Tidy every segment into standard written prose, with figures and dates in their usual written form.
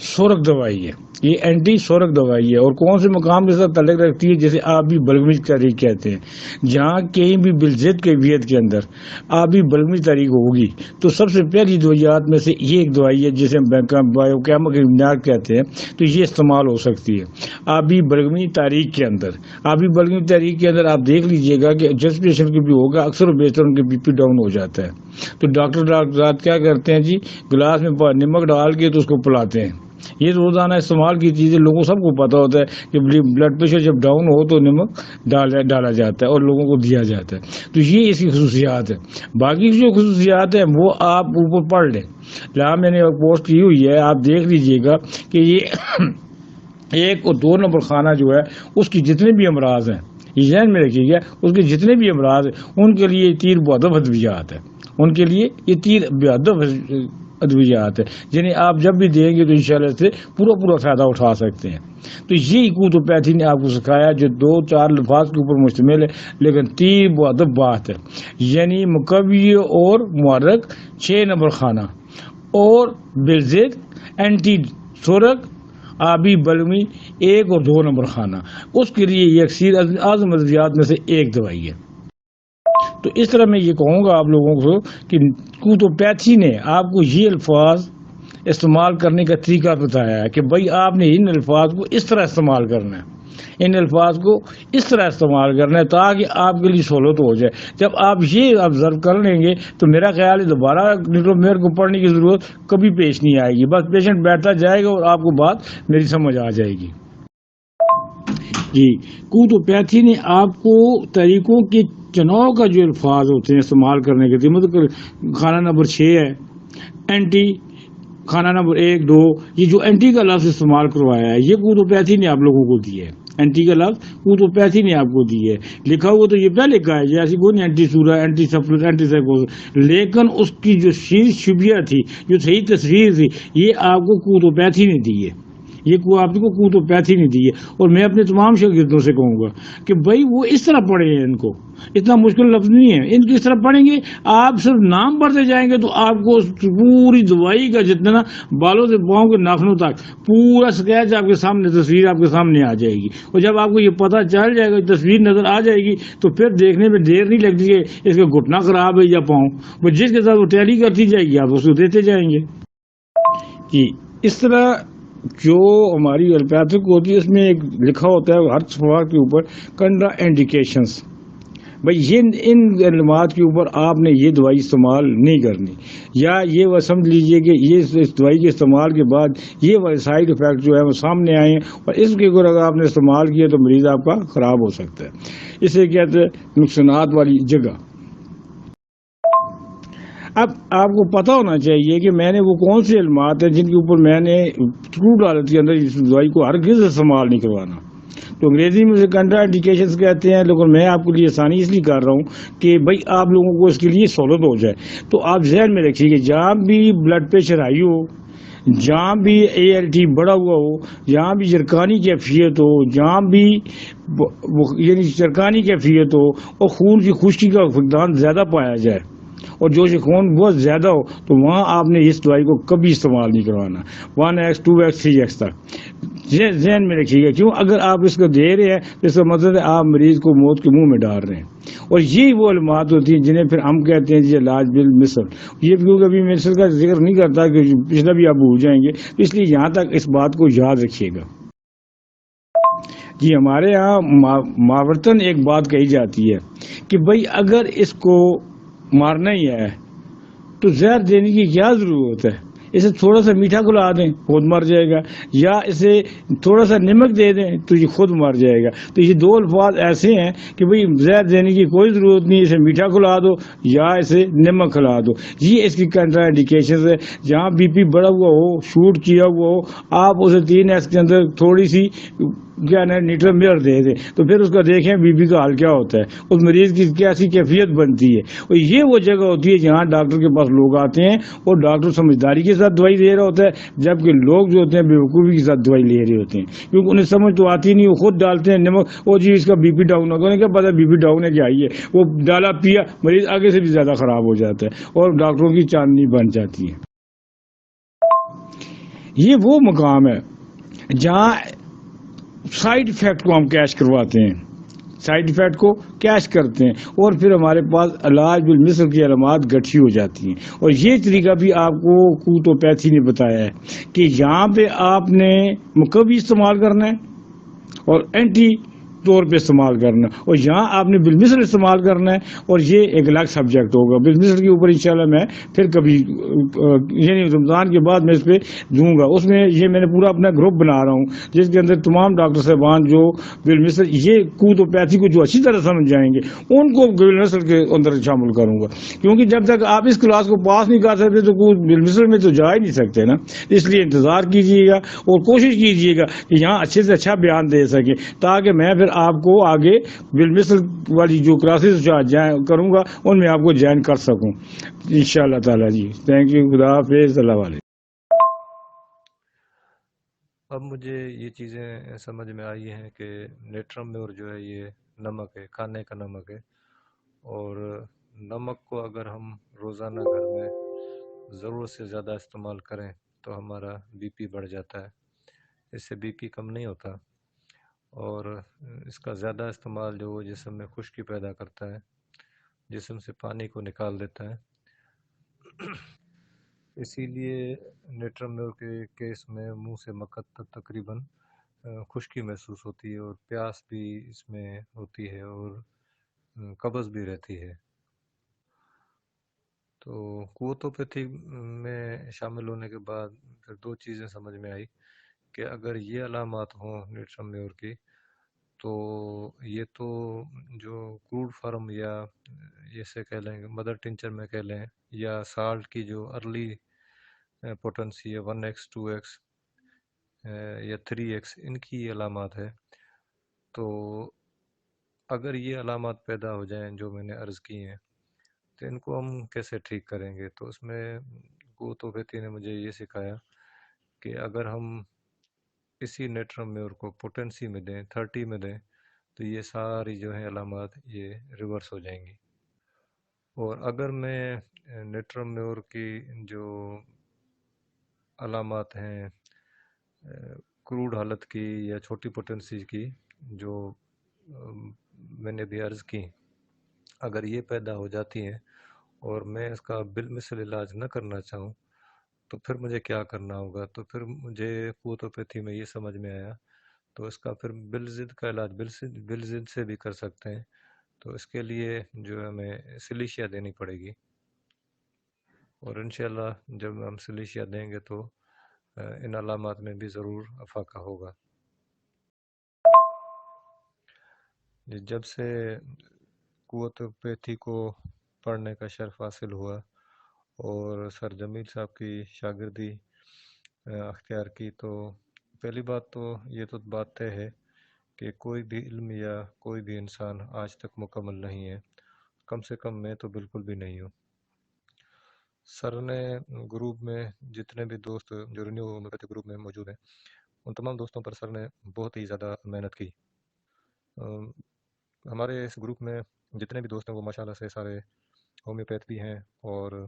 سورک دوائی ہے، یہ اینٹی سورک دوائی ہے، اور کون سے مقام کے ساتھ تعلق رکھتی ہے؟ جیسے آبی بلغمی تحریک کہتے ہیں، جہاں کہیں بھی بالضد کیفیت کے اندر آبی بلغمی تحریک ہوگی تو سب سے پہلی دوائیات میں سے یہ ایک دوائی ہے جسے بایو کیمکل کہتے ہیں، تو یہ استعمال ہو سکتی ہے آبی بلغمی تحریک کے اندر۔ آبی بلغمی تحریک کے اندر آپ دیکھ لیجئے گا کہ جس پیشنٹ کی بھی ہوگا اکثر و بیشتر ان کے بی پی ڈاؤن ہو جاتا ہے، تو ڈاکٹر رات کیا کرتے ہیں جی، گلاس میں نمک ڈال کے تو اس کو پلاتے ہیں۔ یہ روزانہ استعمال کی چیزیں لوگوں سب کو پتا ہوتا ہے کہ بلڈ پریشر جب ڈاؤن ہو تو نمک ڈالا جاتا ہے اور لوگوں کو دیا جاتا ہے، تو یہ اس کی خصوصیات ہے۔ باقی جو خصوصیات ہیں وہ آپ اوپر پڑھ لیں، جہاں میں نے پوسٹ کی ہوئی ہے، آپ دیکھ لیجئے گا کہ یہ 1 اور 2 نمبر خانہ جو ہے اس کی جتنے بھی امراض ہیں، یہ ذہن میں رکھیے گا، اس کے جتنے بھی امراض ہیں ان کے لیے 3 مؤدب ادویات ہیں، ان کے لیے یہ 3 مؤدب ادویات ہیں جنہیں آپ جب بھی دیں گے تو انشاءاللہ سے پورا فائدہ اٹھا سکتے ہیں۔ تو یہ ایکوتوپیتھی نے آپ کو سکھایا جو 2-4 الفاظ کے اوپر مشتمل ہے لیکن 3 مؤدب بات ہے، یعنی مقوی اور محرک 6 نمبر خانہ اور بالضد اینٹی سورک آبی بلغمی 1 اور 2 نمبر خانہ، اس کے لیے یہ اکثیر اعظم ادویات میں سے ایک دوائی ہے۔ تو اس طرح میں یہ کہوں گا آپ لوگوں کو کہ کوتوپیتھی نے آپ کو یہ الفاظ استعمال کرنے کا طریقہ بتایا ہے کہ بھائی آپ نے ان الفاظ کو اس طرح استعمال کرنا ہے، ان الفاظ کو اس طرح استعمال کرنا ہے تاکہ آپ کے لیے سہولت ہو جائے۔ جب آپ یہ آبزرو کر لیں گے تو میرا خیال ہے دوبارہ نیٹرومیر کو پڑھنے کی ضرورت کبھی پیش نہیں آئے گی، بس پیشنٹ بیٹھتا جائے گا اور آپ کو بات میری سمجھ آ جائے گی۔ جی، کوتوپیتھی نے آپ کو طریقوں کے چناؤ کا جو الفاظ ہوتے ہیں استعمال کرنے کے، مطلب خانہ نمبر 6 ہے اینٹی، خانہ نمبر 1 2، یہ جو اینٹی کا لفظ استعمال کروایا ہے یہ کوتوپیتھی نے آپ لوگوں کو دی ہے، اینٹی کا لفظ کوتوپیتھی نے آپ کو دی ہے، لکھا ہوا تو یہ پہلے کا ہے جیسے کوئی نہیں، اینٹی سورا، اینٹی سفلس، اینٹی سائکوس، لیکن اس کی جو شبیہ تھی، جو صحیح تصویر تھی، یہ آپ کو کوتوپیتھی نے دی ہے، یہ آپ کو کوتوپیتھی نہیں دی ہے۔ اور میں اپنے تمام شاگردوں سے کہوں گا کہ بھائی وہ اس طرح پڑھیں، ان کو اتنا مشکل لفظ نہیں ہے، ان کو اس طرح پڑھیں گے، آپ صرف نام پڑھتے جائیں گے تو آپ کو پوری دوائی کا جتنا بالوں سے پاؤں کے ناخنوں تک پورا سکیچ آپ کے سامنے، تصویر آپ کے سامنے آ جائے گی، اور جب آپ کو یہ پتہ چل جائے گا، تصویر نظر آ جائے گی تو پھر دیکھنے میں دیر نہیں لگتی ہے اس کا گھٹنا خراب ہے یا پاؤں، وہ جس کے ساتھ وہ ٹیلی کرتی جائے گی آپ اس کو دیتے جائیں گے۔ جی، اس طرح جو ہماری ایلوپیتھک ہوتی ہے اس میں ایک لکھا ہوتا ہے ہر صفحہ کے اوپر کنٹرا انڈیکیشنز، بھائی یہ ان علامات کے اوپر آپ نے یہ دوائی استعمال نہیں کرنی، یا یہ وہ سمجھ لیجئے کہ یہ اس دوائی کے استعمال کے بعد یہ سائیڈ افیکٹ جو ہے وہ سامنے آئے ہیں اور اس کے اوپر اگر آپ نے استعمال کیا تو مریض آپ کا خراب ہو سکتا ہے، اسے کہتے ہیں نقصانات والی جگہ۔ اب آپ کو پتہ ہونا چاہیے کہ میں نے وہ کون سے علامات ہیں جن کے اوپر میں نے ٹروڈ حالت کے اندر اس دوائی کو ہرگز استعمال نہیں کروانا، تو انگریزی میں اسے کنٹرا انڈیکیشنز کہتے ہیں، لیکن میں آپ کے لیے آسانی اس لیے کر رہا ہوں کہ بھائی آپ لوگوں کو اس کے لیے سہولت ہو جائے۔ تو آپ ذہن میں رکھیے کہ جہاں بھی بلڈ پریشر ہائی ہو، جہاں بھی ALT بڑا ہوا ہو، جہاں بھی جرکانی کیفیت ہو، جہاں بھی یعنی جرکانی کیفیت ہو اور خون کی خشکی کا فقدان زیادہ پایا جائے اور جوش خون بہت زیادہ ہو، تو وہاں آپ نے اس دوائی کو کبھی استعمال نہیں کروانا 1x 2x 3x تک، ذہن میں رکھیے گا، کیوں اگر آپ اس کو دے رہے ہیں تو اس کا مطلب ہے آپ مریض کو موت کے منہ میں ڈال رہے ہیں، اور یہی وہ علامات ہوتی ہیں جنہیں پھر ہم کہتے ہیں یہ علاج بالمثل، یہ کیونکہ ابھی مثل کا ذکر نہیں کرتا کہ پچھلا بھی آپ بھول جائیں گے، اس لیے یہاں تک اس بات کو یاد رکھیے گا۔ جی، ہمارے ہاں ماورتن ایک بات کہی جاتی ہے کہ بھائی اگر اس کو مارنا ہی ہے تو زہر دینے کی کیا ضرورت ہے، اسے تھوڑا سا میٹھا کھلا دیں خود مر جائے گا، یا اسے تھوڑا سا نمک دے دیں تو یہ خود مر جائے گا۔ تو یہ 2 الفاظ ایسے ہیں کہ بھئی زہر دینے کی کوئی ضرورت نہیں، اسے میٹھا کھلا دو یا اسے نمک کھلا دو، یہ اس کی کنٹرا انڈیکیشنز ہے۔ جہاں بی پی بڑا ہوا ہو، شوٹ کیا ہوا ہو، آپ اسے 3x کے اندر تھوڑی سی کیا نیٹرومیر دے دیں تو پھر اس کا دیکھیں بی پی کا حال کیا ہوتا ہے، اس مریض کی کیسی کیفیت بنتی ہے۔ اور یہ وہ جگہ ہوتی ہے جہاں ڈاکٹر کے پاس لوگ آتے ہیں اور ڈاکٹر سمجھداری کے ساتھ دوائی دے رہا ہوتا ہے، جبکہ لوگ جو ہوتے ہیں بیوقوفی کے ساتھ دوائی لے رہے ہوتے ہیں، کیونکہ انہیں سمجھ تو آتی نہیں، وہ خود ڈالتے ہیں نمک، اور جی اس کا بی پی ڈاؤن ہوگا، انہیں کیا پتا بی پی ڈاؤن ہے کیا ہی ہے، وہ ڈالا پیا، مریض آگے سے بھی زیادہ خراب ہو جاتا ہے اور ڈاکٹروں کی چاندنی بن جاتی ہے۔ یہ وہ مقام ہے جہاں سائیڈ افیکٹ کو ہم کیش کرواتے ہیں، سائیڈ افیکٹ کو کیش کرتے ہیں، اور پھر ہمارے پاس علاج بالمثل کی علامات گٹھی ہو جاتی ہیں۔ اور یہ طریقہ بھی آپ کو کوتوپیتھی نے بتایا ہے کہ یہاں پہ آپ نے مکمل استعمال کرنا ہے اور اینٹی طور پہ استعمال کرنا، اور یہاں آپ نے بالمثل استعمال کرنا ہے، اور یہ ایک الگ سبجیکٹ ہوگا بالمثل کے اوپر انشاءاللہ میں پھر کبھی یعنی رمضان کے بعد میں اس پہ دوں گا۔ اس میں یہ میں نے پورا اپنا گروپ بنا رہا ہوں جس کے اندر تمام ڈاکٹر صاحبان جو بالمثل یہ کوتوپیتھی کو جو اچھی طرح سمجھ جائیں گے ان کو بالمثل کے اندر شامل کروں گا، کیونکہ جب تک آپ اس کلاس کو پاس نہیں کر سکتے تو بالمثل میں تو جا ہی نہیں سکتے نا۔ اس لیے انتظار کیجیے گا اور کوشش کیجیے گا کہ یہاں اچھے سے اچھا بیان دے سکیں، تاکہ میں پھر آپ کو آگے بالمثل والی جو کلاسز کروں گا ان میں آپ کو جوائن کر سکوں انشاءاللہ تعالی۔ جی تھینک یو، خدا حافظ، اللہ علیکم۔ اب مجھے یہ چیزیں سمجھ میں آئی ہیں کہ نیٹرم میور جو ہے یہ نمک ہے، کھانے کا نمک ہے، اور نمک کو اگر ہم روزانہ گھر میں ضرورت سے زیادہ استعمال کریں تو ہمارا بی پی بڑھ جاتا ہے، اس سے بی پی کم نہیں ہوتا، اور اس کا زیادہ استعمال جو وہ جسم میں خشکی پیدا کرتا ہے، جسم سے پانی کو نکال دیتا ہے۔ اسی لیے نیٹرم میور کے کیس میں منہ سے مقطع تقریباً خشکی محسوس ہوتی ہے، اور پیاس بھی اس میں ہوتی ہے، اور قبض بھی رہتی ہے۔ تو کوتوپیتھی میں شامل ہونے کے بعد پھر دو چیزیں سمجھ میں آئی کہ اگر یہ علامات ہوں نیٹرم میور کی، تو یہ تو جو کروڈ فارم یا جیسے کہہ لیں مدر ٹنچر میں کہہ لیں، یا سالٹ کی جو ارلی پوٹنسی ہے 1x 2x یا 3x، ان کی علامات ہے۔ تو اگر یہ علامات پیدا ہو جائیں جو میں نے عرض کی ہیں تو ان کو ہم کیسے ٹھیک کریں گے؟ تو اس میں کوتوپیتھی نے مجھے یہ سکھایا کہ اگر ہم اسی نیٹرم میور کو پوٹنسی میں دیں 30 میں دیں تو یہ ساری جو ہیں علامات یہ ریورس ہو جائیں گی۔ اور اگر میں نیٹرم میور کی جو علامات ہیں کروڈ حالت کی یا چھوٹی پوٹنسی کی جو میں نے بھی عرض کی، اگر یہ پیدا ہو جاتی ہیں اور میں اس کا بالمثل علاج نہ کرنا چاہوں تو پھر مجھے کیا کرنا ہوگا؟ تو پھر مجھے کوتوپیتھی میں یہ سمجھ میں آیا، تو اس کا پھر بالضد کا علاج بالضد سے بھی کر سکتے ہیں۔ تو اس کے لیے جو ہے ہمیں سلیشیا دینی پڑے گی، اور انشاءاللہ جب ہم سلیشیا دیں گے تو ان علامات میں بھی ضرور افاقہ ہوگا۔ جب سے کوتوپیتھی کو پڑھنے کا شرف حاصل ہوا اور سر جمیل صاحب کی شاگردی اختیار کی، تو پہلی بات تو یہ تو بات طے ہے کہ کوئی بھی علم یا کوئی بھی انسان آج تک مکمل نہیں ہے، کم سے کم میں تو بالکل بھی نہیں ہوں۔ سر نے گروپ میں جتنے بھی دوست جو رینیو ہومیوپیتھی گروپ میں موجود ہیں ان تمام دوستوں پر سر نے بہت ہی زیادہ محنت کی۔ ہمارے اس گروپ میں جتنے بھی دوست ہیں وہ ماشاءاللہ سے سارے ہومیوپیتھ بھی ہیں، اور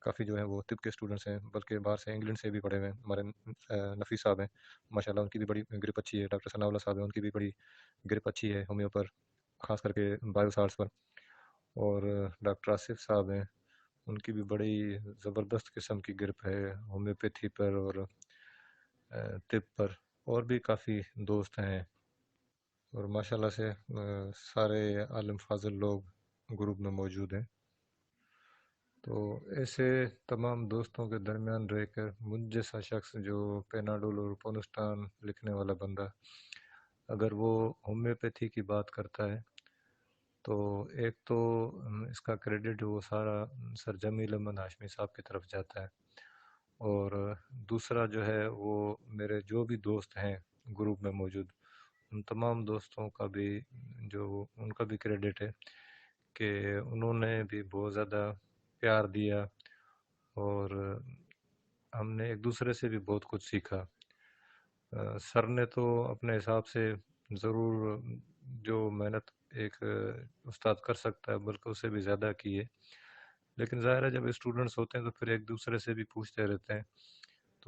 کافی جو ہیں وہ طب کے اسٹوڈنٹس ہیں، بلکہ باہر سے انگلینڈ سے بھی پڑھے ہوئے ہیں۔ ہمارے نفیس صاحب ہیں ماشاءاللہ، ان کی بھی بڑی گرپ اچھی ہے۔ ڈاکٹر ثناء اللہ صاحب ہیں، ان کی بھی بڑی گرپ اچھی ہے ہومیو پر، خاص کر کے بایو سالٹس پر۔ اور ڈاکٹر آصف صاحب ہیں، ان کی بھی بڑی زبردست قسم کی گرپ ہے ہومیوپیتھی پر اور طب پر، اور بھی کافی دوست ہیں، اور ماشاءاللہ سے سارے عالم فاضل لوگ گروپ میں موجود ہیں۔ تو ایسے تمام دوستوں کے درمیان رہ کر مجھ جیسا شخص جو پیناڈول اور پونسٹان لکھنے والا بندہ اگر وہ ہومیوپیتھی کی بات کرتا ہے تو ایک تو اس کا کریڈٹ وہ سارا سر جمیل احمد ہاشمی صاحب کی طرف جاتا ہے، اور دوسرا جو ہے وہ میرے جو بھی دوست ہیں گروپ میں موجود ان تمام دوستوں کا بھی جو ان کا بھی کریڈٹ ہے کہ انہوں نے بھی بہت زیادہ پیار دیا، اور ہم نے ایک دوسرے سے بھی بہت کچھ سیکھا۔ سر نے تو اپنے حساب سے ضرور جو محنت ایک استاد کر سکتا ہے بلکہ اس سے بھی زیادہ کی ہے، لیکن ظاہر ہے جب اسٹوڈنٹس ہوتے ہیں تو پھر ایک دوسرے سے بھی پوچھتے رہتے ہیں،